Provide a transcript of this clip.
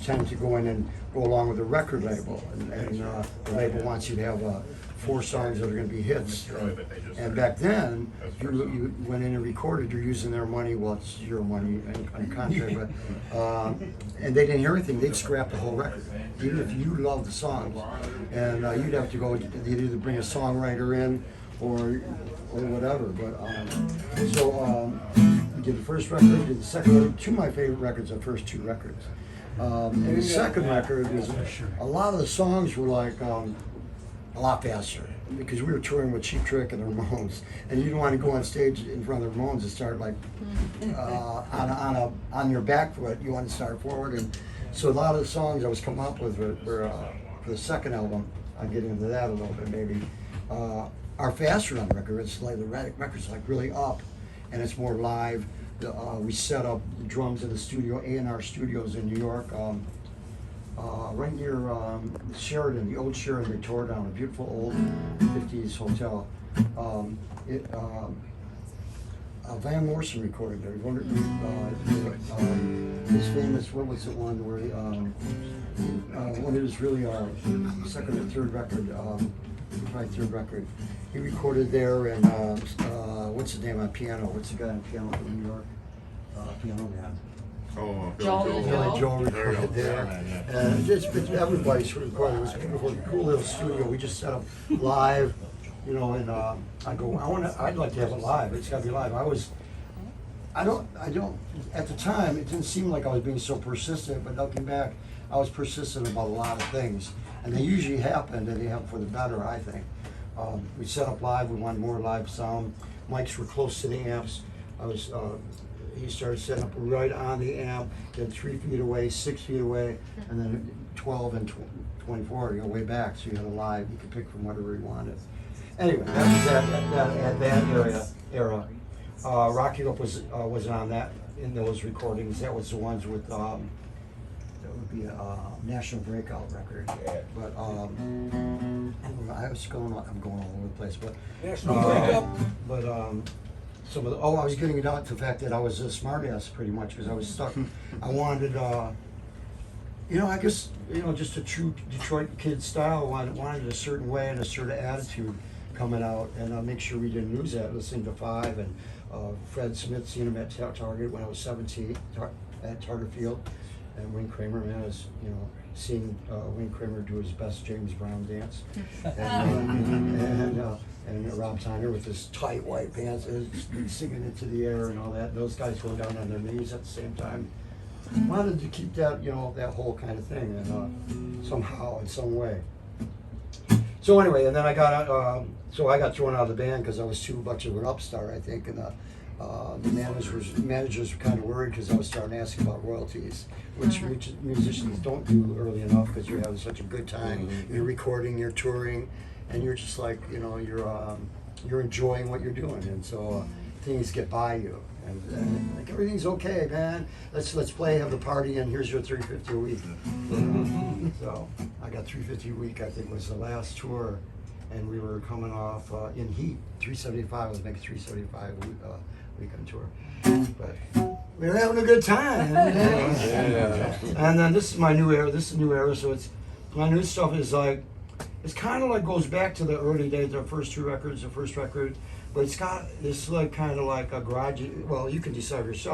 tend to go in and go along with the record label, and the label wants you to have 4 songs that are going to be hits. And back then, you went in and recorded. You're using their money. Well, it's your money on contract, but and they didn't hear anything. They'd scrap the whole record, even if you loved the songs. And you'd have to go. You'd either bring a songwriter in or whatever. But we did the first record, did the second record. 2 of my favorite records are the first 2 records. And the second record is a lot of the songs were like a lot faster because we were touring with Cheap Trick and the Ramones, and you didn't want to go on stage in front of the Ramones and start like on your back foot. You want to start forward, and so a lot of the songs I was coming up with were for the second album. I'll get into that a little bit maybe. Are faster on the record. It's like the record's like really up, and it's more live. We set up the drums in the studio, A&R Studios in New York, right near Sheridan, the old Sheridan. They tore down a beautiful old 50s hotel. Van Morrison recorded there. His famous, what was the one where when it was really second or third record, probably third record. He recorded there, and what's his name on piano? What's the guy on piano from New York? Piano man. Oh, Joe recorded there. And just everybody's recorded. It was beautiful, cool little studio. We just set up live, you know, and I'd like to have it live. It's gotta be live. I don't, at the time, it didn't seem like I was being so persistent, but looking back, I was persistent about a lot of things. And they usually happened, and they happen for the better, I think. We set up live, we wanted more live sound. Mics were close to the amps. He started setting up right on the amp, then 3 feet away, 6 feet away, and then 12 and 24, you know, way back. So you had a live, you could pick from whatever you wanted. Anyway, that was that era. Rock You Up was on that, in those recordings. That was the ones with, that would be a National Breakout record. But I'm going all over the place. But National Breakout. But some of the, I was getting it out to the fact that I was a smartass pretty much because I was stuck. I wanted, you know, I guess, you know, just a true Detroit kid style. I wanted a certain way and a certain attitude coming out, and make sure we didn't lose that. Listening to Five and Fred Smith, seeing him at Target when I was 17 at Target Field, and Wayne Kramer, man, is, you know, seeing Wayne Kramer do his best James Brown dance, and Rob Tyner with his tight white pants, singing into the air and all that. Those guys going down on their knees at the same time. Wanted to keep that, you know, that whole kind of thing, and somehow, in some way. So anyway, and then I got thrown out of the band because I was too much of an upstart, I think, and the managers were kind of worried because I was starting asking about royalties, which musicians don't do early enough because you're having such a good time. You're recording, you're touring, and you're just like, you know, you're enjoying what you're doing, and so things get by you, and like everything's okay, man. Let's play, have the party, and here's your $350 a week. So I got $350 a week. I think was the last tour, and we were coming off in Heat. $375. I was making $375 a week on tour, but we were having a good time. Yeah. And then this is my new era. This is a new era, so it's my new stuff is like. It's kind of like goes back to the early days, the first 2 records, the first record, but it's got this like kind of like a garage. Well, you can decide yourself.